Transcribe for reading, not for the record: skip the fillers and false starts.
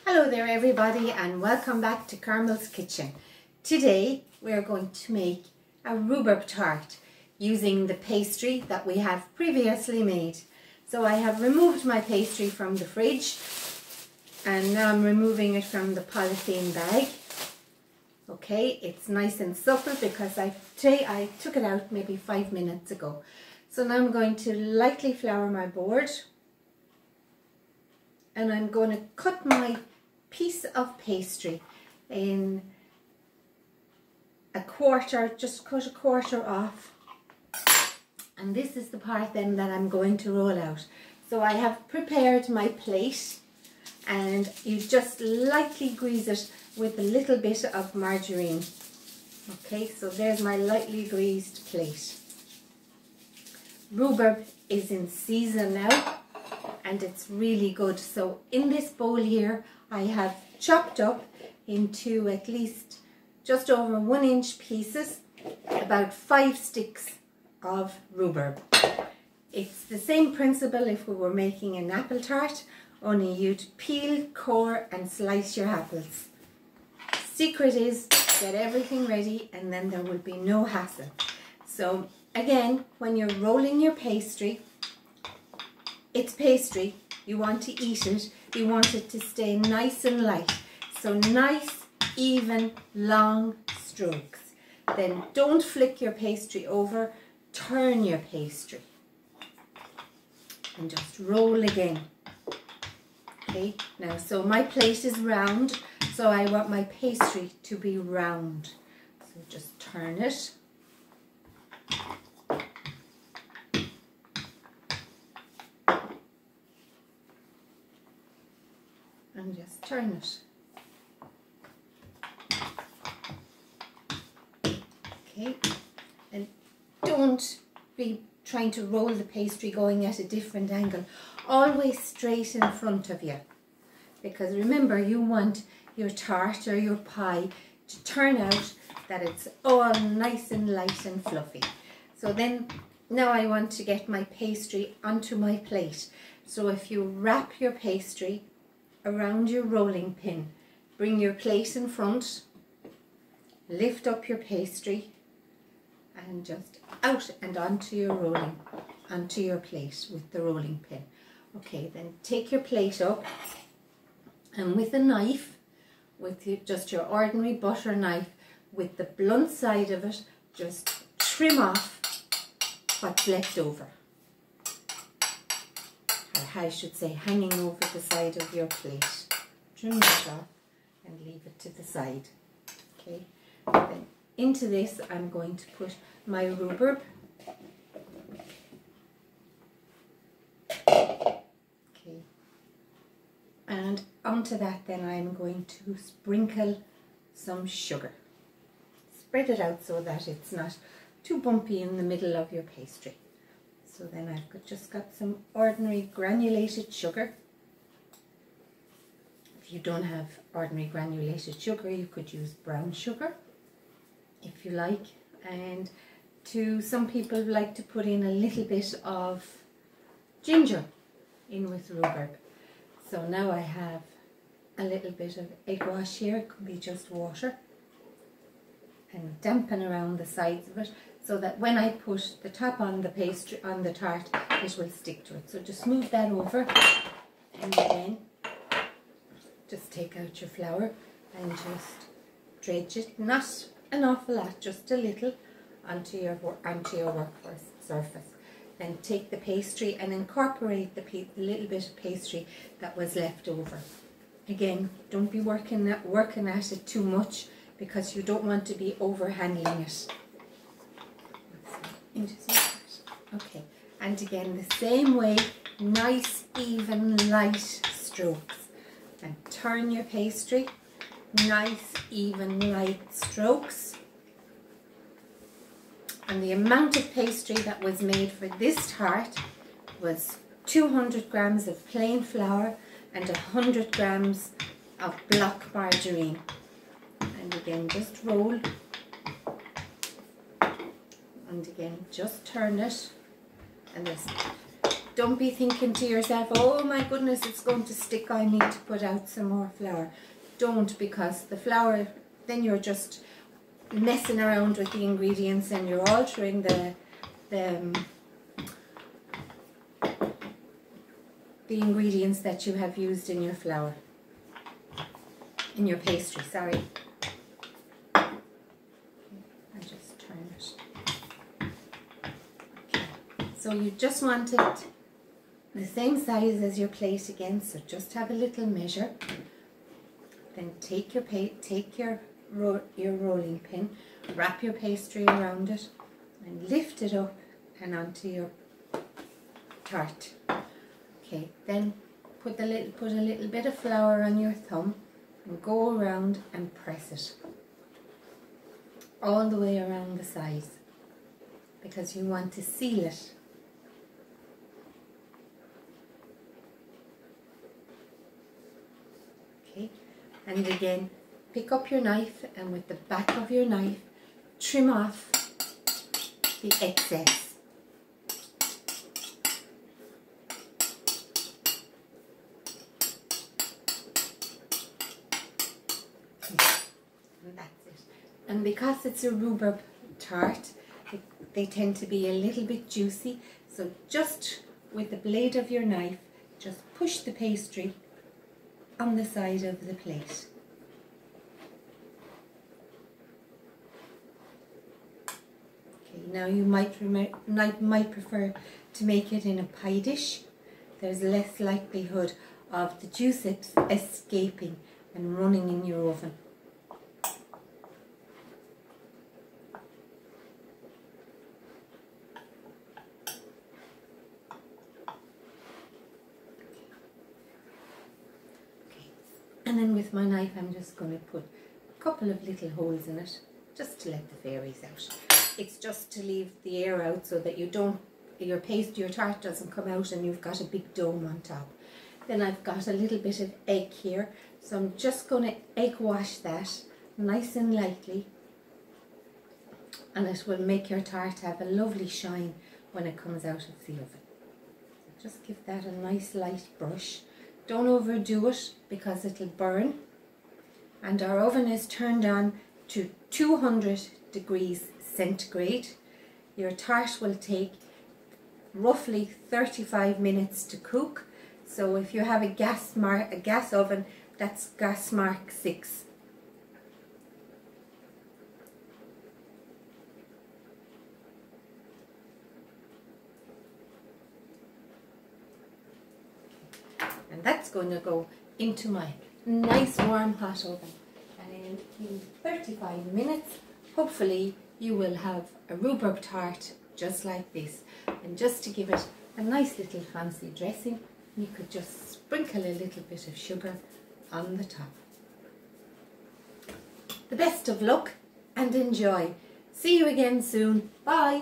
Hello there everybody and welcome back to Carmel's Kitchen. Today we are going to make a rhubarb tart using the pastry that we have previously made. So I have removed my pastry from the fridge and now I'm removing it from the polythene bag. Okay, it's nice and supple because I took it out maybe 5 minutes ago. So now I'm going to lightly flour my board and I'm going to cut my piece of pastry in a quarter, just cut a quarter off, and this is the part then that I'm going to roll out. So I have prepared my plate and you just lightly grease it with a little bit of margarine. Okay, so there's my lightly greased plate. Rhubarb is in season now and it's really good. So in this bowl here I have chopped up into at least just over 1-inch pieces about 5 sticks of rhubarb. It's the same principle if we were making an apple tart, only you'd peel, core and slice your apples. Secret is get everything ready and then there will be no hassle. So again, when you're rolling your pastry, it's pastry, you want to eat it, you want it to stay nice and light. So nice, even, long strokes. Then don't flick your pastry over, turn your pastry. And just roll again. Okay, now so my plate is round, so I want my pastry to be round. So just turn it. And just turn it. Okay, and don't be trying to roll the pastry going at a different angle. Always straight in front of you. Because remember, you want your tart or your pie to turn out that it's all nice and light and fluffy. So then, now I want to get my pastry onto my plate. So if you wrap your pastry around your rolling pin, bring your plate in front, lift up your pastry and just out and onto your plate with the rolling pin. Okay, then take your plate up and with a knife, just your ordinary butter knife, with the blunt side of it, just trim off what's left over. I should say hanging over the side of your plate. Trim that off and leave it to the side. Okay, then into this I'm going to put my rhubarb. Okay, and onto that then I'm going to sprinkle some sugar. Spread it out so that it's not too bumpy in the middle of your pastry. So then I've just got some ordinary granulated sugar. If you don't have ordinary granulated sugar, you could use brown sugar if you like. And some people like to put in a little bit of ginger in with rhubarb. So now I have a little bit of egg wash here, it could be just water, and dampen around the sides of it, so that when I put the top on the pastry, on the tart, it will stick to it. So just move that over and again, just take out your flour and just dredge it, not an awful lot, just a little, onto your work surface. Then take the pastry and incorporate the little bit of pastry that was left over. Again, don't be working at it too much because you don't want to be over handling it. Okay, and again the same way, nice, even, light strokes. And turn your pastry, nice, even, light strokes. And the amount of pastry that was made for this tart was 200 grams of plain flour and 100 grams of block margarine. And again, just roll. And again, just turn it. And this Don't be thinking to yourself, oh my goodness, it's going to stick, I need to put out some more flour. Don't, because the flour, then you're just messing around with the ingredients and you're altering the ingredients that you have used in your flour, in your pastry, sorry. I just turn it. Okay. So you just want it the same size as your plate again, so just have a little measure. Then take your rolling pin, wrap your pastry around it and lift it up and onto your tart. Okay, then put a little bit of flour on your thumb and go around and press it all the way around the sides, because you want to seal it. Okay, and again, pick up your knife and with the back of your knife trim off the excess. And that's it. And because it's a rhubarb tart, they tend to be a little bit juicy, so just with the blade of your knife, just push the pastry on the side of the plate. Okay, now you might prefer to make it in a pie dish. There's less likelihood of the juice escaping and running in your oven. And then with my knife I'm just going to put a couple of little holes in it, just to let the fairies out. It's just to leave the air out so that your tart doesn't come out and you've got a big dome on top. Then I've got a little bit of egg here, so I'm just going to egg wash that nice and lightly, and it will make your tart have a lovely shine when it comes out of the oven. So just give that a nice light brush. Don't overdo it because it'll burn. And our oven is turned on to 200 degrees centigrade. Your tart will take roughly 35 minutes to cook. So if you have a gas oven, that's gas mark 6. And that's going to go into my nice warm hot oven, and in 35 minutes hopefully you will have a rhubarb tart just like this. And just to give it a nice little fancy dressing, you could just sprinkle a little bit of sugar on the top. The best of luck and enjoy. See you again soon. Bye.